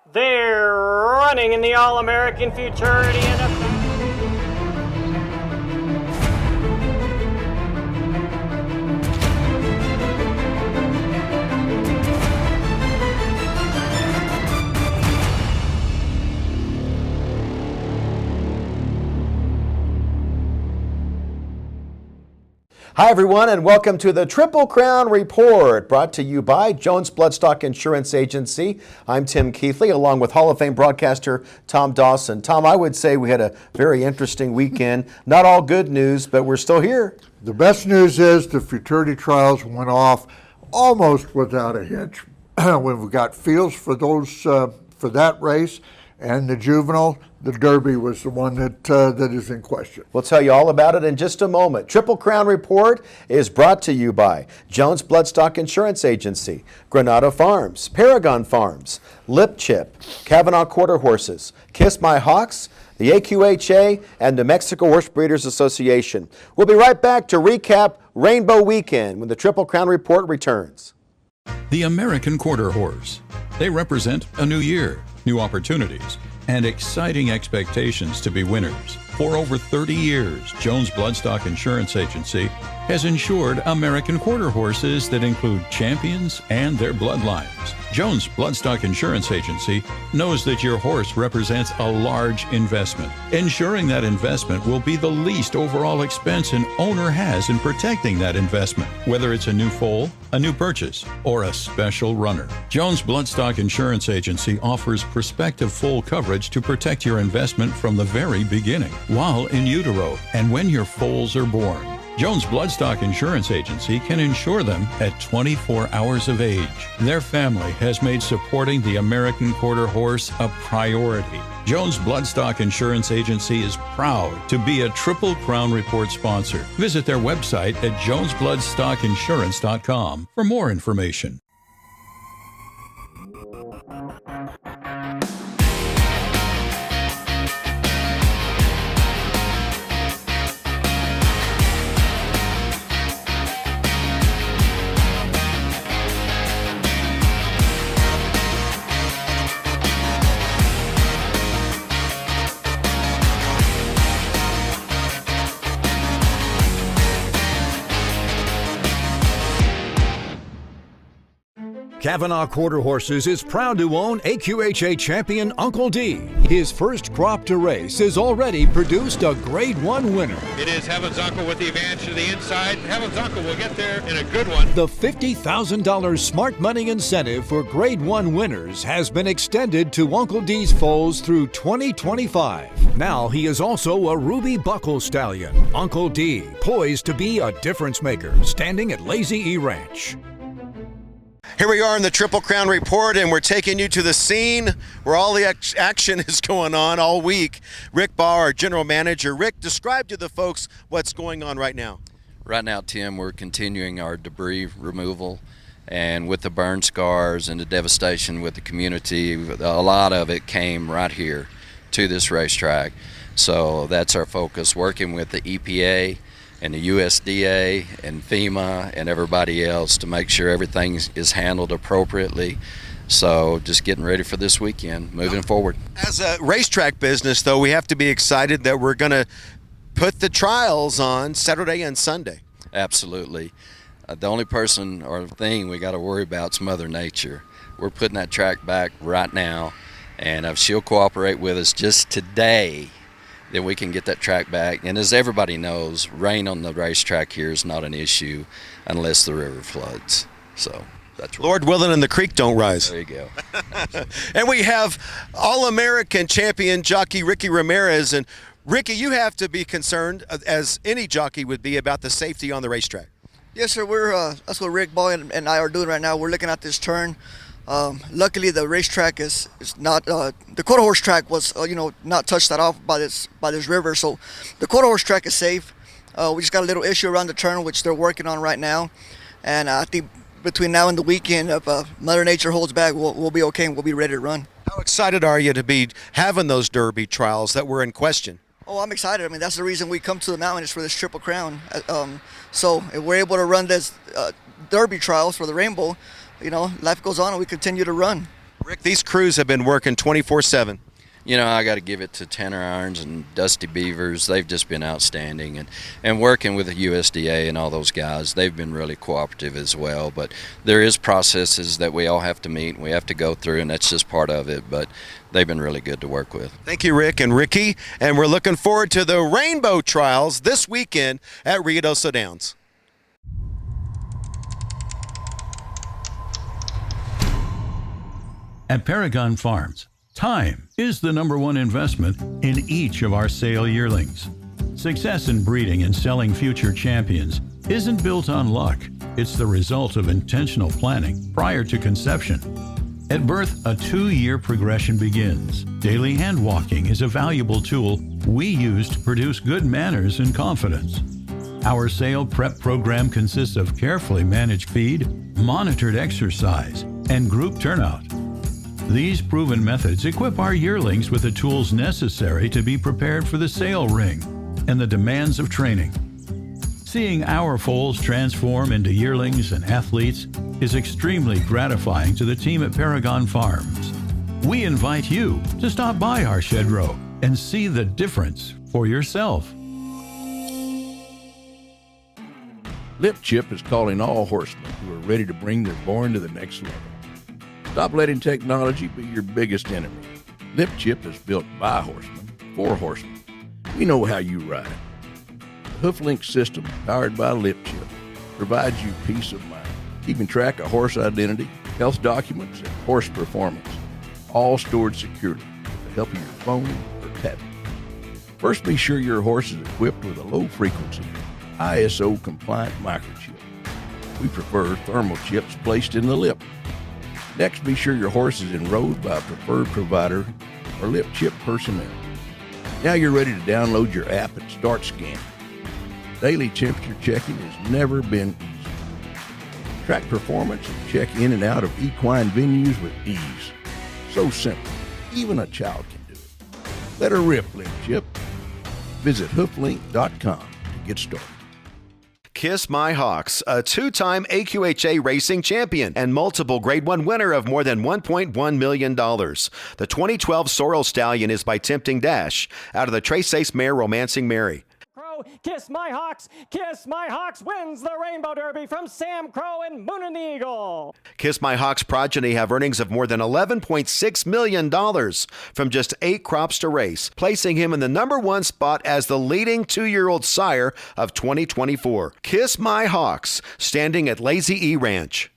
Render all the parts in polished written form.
They're running in the All-American Futurity and Hi everyone, and welcome to the Triple Crown Report, brought to you by Jones Bloodstock Insurance Agency. I'm Tim Keithley, along with Hall of Fame broadcaster Tom Dawson. Tom, I would say we had a very interesting weekend. Not all good news, but we're still here. The best news is the Futurity Trials went off almost without a hitch. When we got fields for those for that race, and the juvenile, the Derby was the one that is in question. We'll tell you all about it in just a moment. Triple Crown Report is brought to you by Jones Bloodstock Insurance Agency, Granada Farms, Paragon Farms, Lip Chip, Kavanaugh Quarter Horses, Kiss My Hawks, the AQHA, and New Mexico Horse Breeders Association. We'll be right back to recap Rainbow Weekend when the Triple Crown Report returns. The American Quarter Horse. They represent a new year, new opportunities, and exciting expectations to be winners. For over 30 years, Jones Bloodstock Insurance Agency has insured American quarter horses that include champions and their bloodlines. Jones Bloodstock Insurance Agency knows that your horse represents a large investment. Ensuring that investment will be the least overall expense an owner has in protecting that investment, whether it's a new foal, a new purchase, or a special runner. Jones Bloodstock Insurance Agency offers prospective full coverage to protect your investment from the very beginning, while in utero and when your foals are born. Jones Bloodstock Insurance Agency can insure them at 24 hours of age. Their family has made supporting the American Quarter Horse a priority. Jones Bloodstock Insurance Agency is proud to be a Triple Crown Report sponsor. Visit their website at jonesbloodstockinsurance.com for more information. Kavanaugh Quarter Horses is proud to own AQHA champion Uncle D. His first crop to race has already produced a Grade 1 winner. It is Heaven's Uncle with the advantage to the inside. Heaven's Uncle will get there in a good one. The $50,000 smart money incentive for Grade 1 winners has been extended to Uncle D's foals through 2025. Now he is also a Ruby Buckle stallion. Uncle D, poised to be a difference maker, standing at Lazy E Ranch. Here we are in the Triple Crown Report, and we're taking you to the scene where all the action is going on all week. Rick Baugh, our general manager. Rick, describe to the folks what's going on right now. Right now, Tim, we're continuing our debris removal, and with the burn scars and the devastation with the community, a lot of it came right here to this racetrack. So that's our focus, working with the EPA and the USDA and FEMA and everybody else to make sure everything is handled appropriately. So just getting ready for this weekend, moving forward. As a racetrack business, though, we have to be excited that we're going to put the trials on Saturday and Sunday. Absolutely. The only person or thing we got to worry about is Mother Nature. We're putting that track back right now, and if she'll cooperate with us just today, then we can get that track back. And as everybody knows, rain on the racetrack here is not an issue unless the river floods. So that's right. Lord willing and the creek don't rise. There you go. And we have All-American champion jockey Ricky Ramirez. And Ricky, you have to be concerned, as any jockey would be, about the safety on the racetrack. Yes, sir. That's what Rick Baugh and I are doing right now. We're looking at this turn. Luckily, the racetrack is not. The quarter horse track was, not touched at all by this river. So, the quarter horse track is safe. We just got a little issue around the turn, which they're working on right now. And I think between now and the weekend, if Mother Nature holds back, we'll be okay and we'll be ready to run. How excited are you to be having those Derby trials that were in question? Oh, I'm excited. I mean, that's the reason we come to the mountain, is for this Triple Crown. So if we're able to run this Derby trials for the Rainbow, life goes on and we continue to run. Rick, these crews have been working 24/7. You know, I got to give it to Tanner Irons and Dusty Beavers. They've just been outstanding. And working with the USDA and all those guys, they've been really cooperative as well. But there is processes that we all have to meet, and we have to go through, and that's just part of it. But they've been really good to work with. Thank you, Rick and Ricky. And we're looking forward to the Rainbow Trials this weekend at Ruidoso Downs. At Paragon Farms, time is the #1 investment in each of our sale yearlings. Success in breeding and selling future champions isn't built on luck. It's the result of intentional planning prior to conception. At birth, a 2-year progression begins. Daily hand walking is a valuable tool we use to produce good manners and confidence. Our sale prep program consists of carefully managed feed, monitored exercise, and group turnout. These proven methods equip our yearlings with the tools necessary to be prepared for the sale ring and the demands of training. Seeing our foals transform into yearlings and athletes is extremely gratifying to the team at Paragon Farms. We invite you to stop by our shed row and see the difference for yourself. Lip Chip is calling all horsemen who are ready to bring their born to the next level. Stop letting technology be your biggest enemy. Lip Chip is built by horsemen, for horsemen. We know how you ride. The HoofLink system, powered by Lip Chip, provides you peace of mind, keeping track of horse identity, health documents, and horse performance, all stored securely with the help of your phone or tablet. First, be sure your horse is equipped with a low-frequency, ISO-compliant microchip. We prefer thermal chips placed in the lip. Next, be sure your horse is enrolled by a preferred provider or Lip Chip personnel. Now you're ready to download your app and start scanning. Daily temperature checking has never been easier. Track performance and check in and out of equine venues with ease. So simple, even a child can do it. Let her rip, Lip Chip. Visit hooflink.com to get started. Kiss My Hawks, a 2-time AQHA racing champion and multiple Grade 1 winner of more than $1.1 million. The 2012 Sorrel Stallion is by Tempting Dash out of the Tres Ace mare Romancing Mary. Kiss My Hawks wins the Rainbow Derby from Sam Crow and Moon and the Eagle. Kiss My Hawks progeny have earnings of more than $11.6 million from just 8 crops to race, placing him in the #1 spot as the leading 2-year-old sire of 2024. Kiss My Hawks, standing at Lazy E Ranch.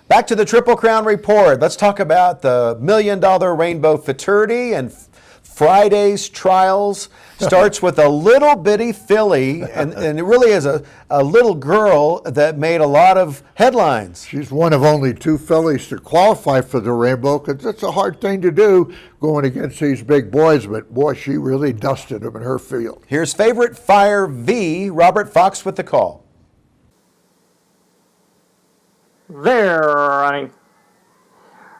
Back to the Triple Crown Report. Let's talk about the $1 million Rainbow Futurity and Friday's trials. Starts with a little bitty filly, and it really is a little girl that made a lot of headlines. She's one of only 2 fillies to qualify for the Rainbow, because it's a hard thing to do going against these big boys, but boy, she really dusted them in her field. Here's Favorite Fire V, Robert Fox with the call. They're running.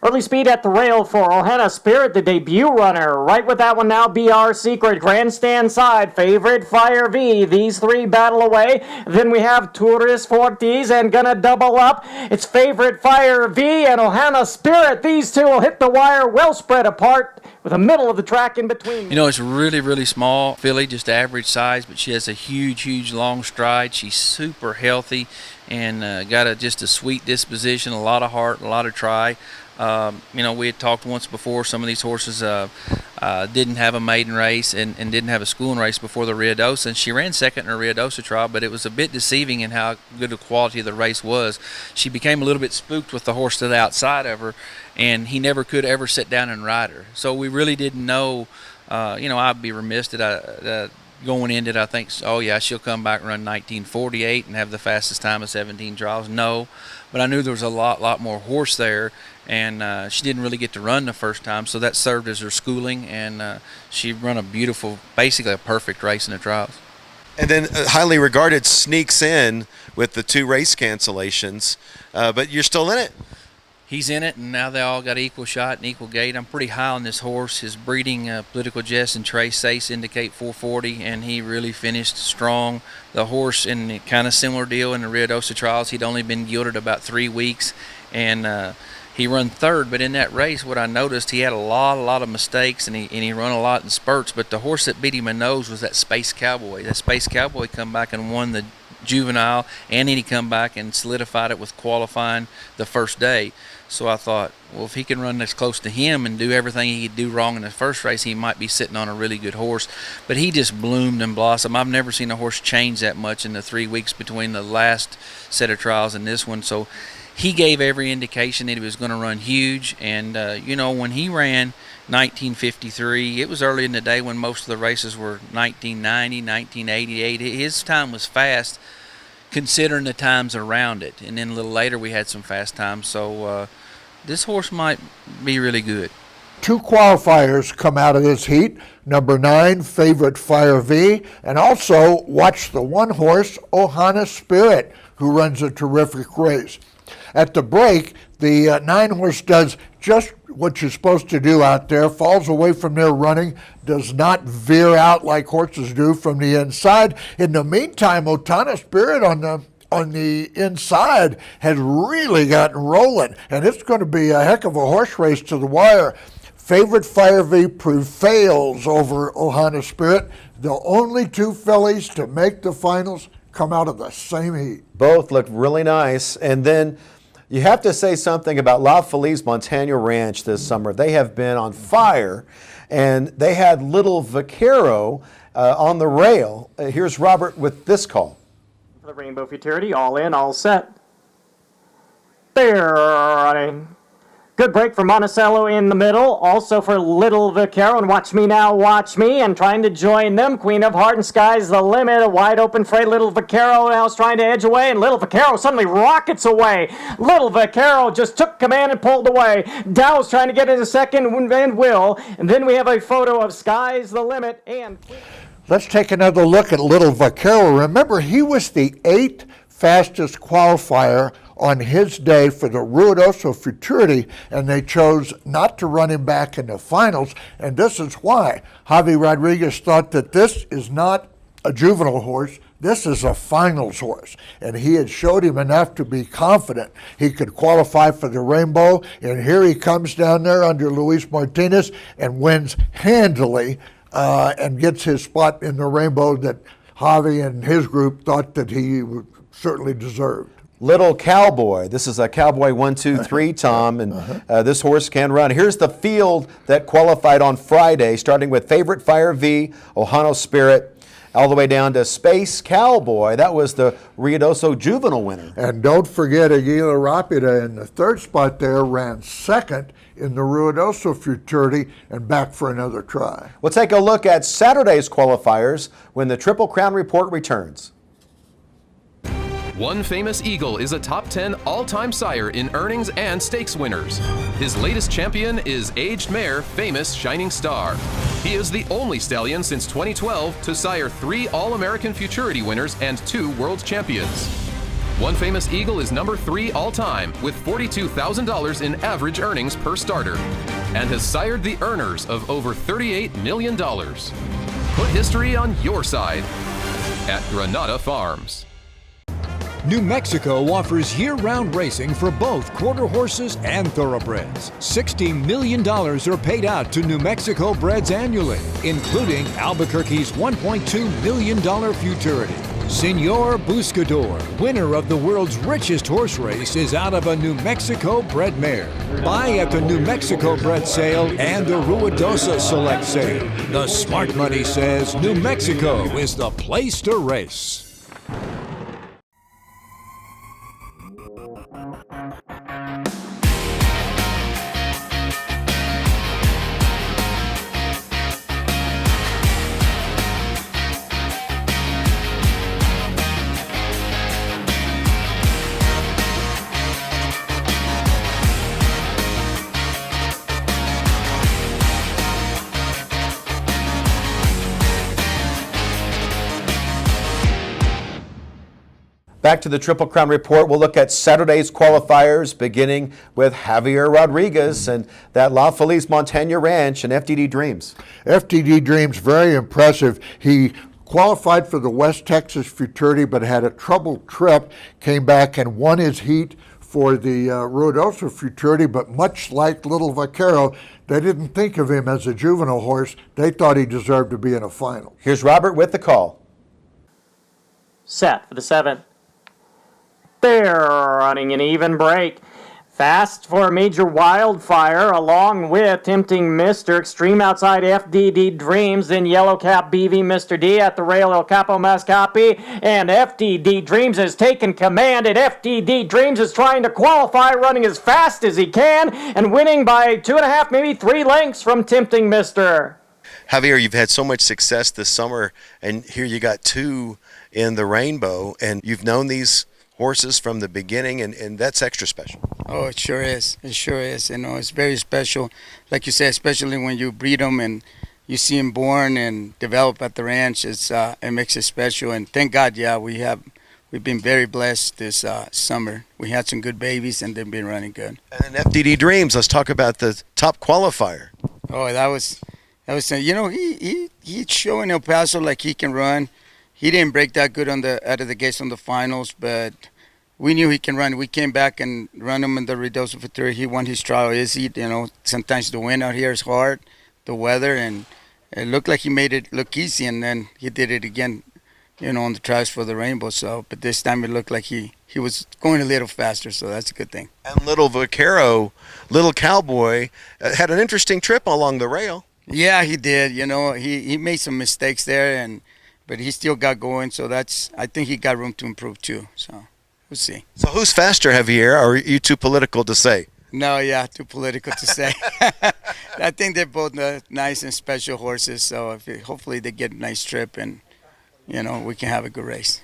Early speed at the rail for Ohana Spirit, the debut runner. Right with that one now, BR Secret. Grandstand side, Favorite Fire V. These 3 battle away. Then we have Tourist Fortis and gonna double up. It's Favorite Fire V and Ohana Spirit. These 2 will hit the wire well spread apart with the middle of the track in between. You know, it's really, really small filly, just average size, but she has a huge, huge long stride. She's super healthy and got just a sweet disposition, a lot of heart, a lot of try. You know, we had talked once before, some of these horses didn't have a maiden race and didn't have a schooling race before the Ruidoso, and she ran second in her Ruidoso trial, but it was a bit deceiving in how good the quality of the race was. She became a little bit spooked with the horse to the outside of her, and he never could ever sit down and ride her. So we really didn't know, you know, I'd be remiss that going into it, I think, oh yeah, she'll come back and run 1948 and have the fastest time of 17 trials. No, but I knew there was a lot more horse there, and she didn't really get to run the first time, so that served as her schooling, and she run a beautiful, basically a perfect race in the trials. And then highly regarded sneaks in with the 2 race cancellations, but you're still in it. He's in it, and now they all got equal shot and equal gait. I'm pretty high on this horse. His breeding, Political Jest and Tres Ace indicate 440, and he really finished strong. The horse, in a kind of similar deal in the Ruidoso trials, he'd only been gilded about 3 weeks, and He run third, but in that race, what I noticed, he had a lot of mistakes, and he run a lot in spurts. But the horse that beat him in nose was that Space Cowboy. That Space Cowboy come back and won the juvenile, and then he come back and solidified it with qualifying the first day. So I thought, well, if he can run as close to him and do everything he could do wrong in the first race, he might be sitting on a really good horse. But he just bloomed and blossomed. I've never seen a horse change that much in the 3 weeks between the last set of trials and this one. So he gave every indication that he was going to run huge. And, when he ran 1953, it was early in the day when most of the races were 1990, 1988. His time was fast considering the times around it. And then a little later we had some fast times. So this horse might be really good. 2 qualifiers come out of this heat. Number 9, Favorite Fire V, and also watch the 1 horse, Ohana Spirit, who runs a terrific race. At the break, the 9 horse does just what you're supposed to do out there, falls away from their running, does not veer out like horses do from the inside. In the meantime, Ohana Spirit on the inside has really gotten rolling, and it's going to be a heck of a horse race to the wire. Favorite Fire V prevails over Ohana Spirit. The only 2 fillies to make the finals come out of the same heat. Both looked really nice. And then you have to say something about La Feliz Montana Ranch this summer. They have been on fire, and they had Little Vaquero on the rail. Here's Robert with this call. For the Rainbow Futurity, all in, all set. They're running. Good break for Monticello in the middle. Also for Little Vaquero and Watch Me Now, Watch Me. And trying to join them, Queen of Heart and Sky's the Limit. A wide open fray. Little Vaquero now is trying to edge away. And Little Vaquero suddenly rockets away. Little Vaquero just took command and pulled away. Dow's trying to get into second and will. And then we have a photo of Sky's the Limit and... Let's take another look at Little Vaquero. Remember, he was the 8th fastest qualifier on his day for the Ruidoso Futurity, and they chose not to run him back in the finals, and this is why. Javi Rodriguez thought that this is not a juvenile horse, this is a finals horse, and he had showed him enough to be confident he could qualify for the Rainbow, and here he comes down there under Luis Martinez and wins handily and gets his spot in the Rainbow that Javi and his group thought that he certainly deserved. Little Cowboy. This is a Cowboy 1, 2, 3, Tom, and this horse can run. Here's the field that qualified on Friday, starting with Favorite Fire V, Ohana Spirit, all the way down to Space Cowboy. That was the Ruidoso juvenile winner. And don't forget Aguila Rapida in the 3rd spot there, ran 2nd in the Ruidoso Futurity and back for another try. We'll take a look at Saturday's qualifiers when the Triple Crown Report returns. One Famous Eagle is a top 10 all-time sire in earnings and stakes winners. His latest champion is aged mare Famous Shining Star. He is the only stallion since 2012 to sire 3 All-American Futurity winners and 2 world champions. One Famous Eagle is number 3 all-time with $42,000 in average earnings per starter and has sired the earners of over $38 million. Put history on your side at Granada Farms. New Mexico offers year-round racing for both quarter horses and thoroughbreds. $60 million are paid out to New Mexico breds annually, including Albuquerque's $1.2 million Futurity. Senor Buscador, winner of the world's richest horse race, is out of a New Mexico bred mare. Buy at the New Mexico bred sale and the Ruidoso select sale. The smart money says New Mexico is the place to race. Back to the Triple Crown Report. We'll look at Saturday's qualifiers, beginning with Javier Rodriguez and that La Feliz Montana Ranch and FTD Dreams. FTD Dreams, very impressive. He qualified for the West Texas Futurity but had a troubled trip, came back and won his heat for the Ruidoso Futurity, but much like Little Vaquero, they didn't think of him as a juvenile horse. They thought he deserved to be in a final. Here's Robert with the call. Set for the 7th. They're running an even break. Fast for Major Wildfire, along with Tempting Mr. Extreme outside FDD Dreams, then Yellow Cap BV Mr. D at the rail El Capo Mascapi, and FDD Dreams has taken command, and FDD Dreams is trying to qualify, running as fast as he can, and winning by 2.5, maybe 3 lengths from Tempting Mr. Javier, you've had so much success this summer, and here you got 2 in the Rainbow, and you've known these horses from the beginning, and that's extra special. Oh, it sure is. It sure is. You know, it's very special. Like you said, especially when you breed them and you see them born and develop at the ranch, it makes it special. And thank God, yeah, we've been very blessed this summer. We had some good babies, and they've been running good. And FDD Dreams, let's talk about the top qualifier. Oh, that was you know, he's showing El Paso like he can run. He didn't break that good out of the gates on the finals, but we knew he can run. We came back and run him in the Ruidoso Futurity. He won his trial. You know, sometimes the wind out here is hard, the weather, and it looked like he made it look easy, and then he did it again, you know, on the trials for the Rainbow. So, but this time it looked like he was going a little faster, so that's a good thing. And Little Vaquero, Little Cowboy, had an interesting trip along the rail. Yeah, he did. You know, he made some mistakes there, but he still got going. So I think he got room to improve too. So we'll see. So who's faster, Javier? Or are you too political to say? No, yeah, too political to say. I think they're both nice and special horses. So hopefully they get a nice trip, and you know, we can have a good race.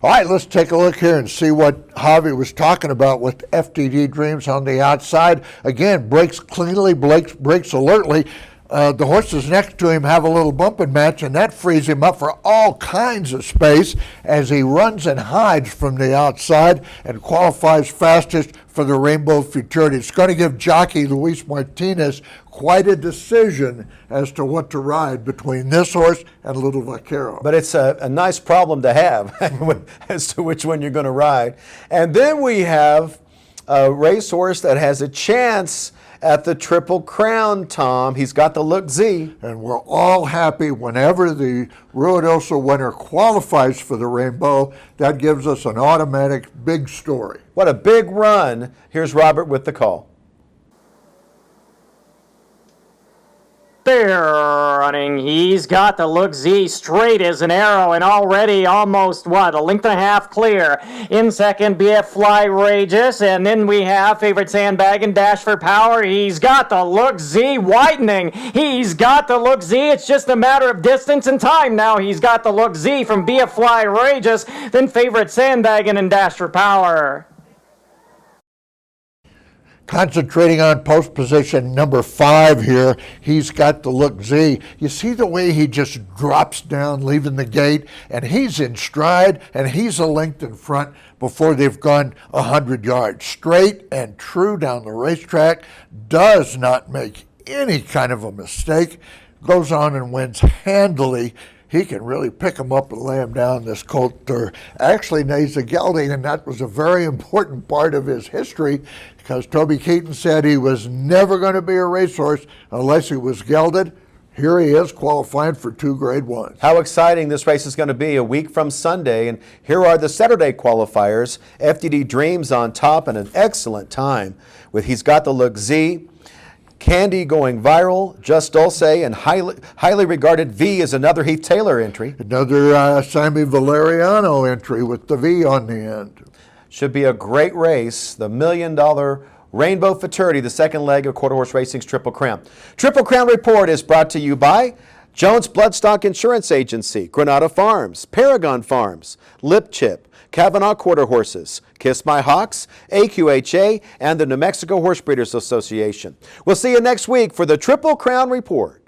All right, let's take a look here and see what Javi was talking about with FDD Dreams on the outside. Again, breaks cleanly, breaks alertly. The horses next to him have a little bumping match, and that frees him up for all kinds of space as he runs and hides from the outside and qualifies fastest for the Rainbow Futurity. It's going to give jockey Luis Martinez quite a decision as to what to ride between this horse and Little Vaquero. But it's a nice problem to have as to which one you're going to ride. And then we have a racehorse that has a chance at the Triple Crown, Tom. He's got the Look Z. And we're all happy whenever the Ruidoso winner qualifies for the Rainbow. That gives us an automatic big story. What a big run. Here's Robert with the call. They're running. He's got the Look Z straight as an arrow, and already almost, a 1.5 lengths clear. In second, BF Fly Rageous, and then we have Favorite Sandbag and Dash for Power. He's got the Look Z widening. He's got the Look Z. It's just a matter of distance and time now. He's got the Look Z from BF Fly Rageous, then Favorite Sandbag and Dash for Power. Concentrating on post position number 5 here, he's got the Look Z. You see the way he just drops down, leaving the gate, and he's in stride, and he's a length in front before they've gone 100 yards. Straight and true down the racetrack, does not make any kind of a mistake, goes on and wins handily. He can really pick him up and lay him down, this colt. Actually nays the gelding, and that was a very important part of his history, because Toby Keaton said he was never going to be a racehorse unless he was gelded. Here he is qualifying for 2 Grade 1s. How exciting this race is going to be a week from Sunday. And here are the Saturday qualifiers. FDD Dreams on top and an excellent time with He's Got the Look Z. Candy going viral, Just Dulce, and highly regarded V is another Heath Taylor entry. Another Sammy Valeriano entry with the V on the end. Should be a great race. The $1 million Rainbow Futurity, the second leg of Quarter Horse Racing's Triple Crown. Triple Crown Report is brought to you by Jones Bloodstock Insurance Agency, Granada Farms, Paragon Farms, Lip Chip, Kavanaugh Quarter Horses, Kiss My Hawks, AQHA, and the New Mexico Horse Breeders Association. We'll see you next week for the Triple Crown Report.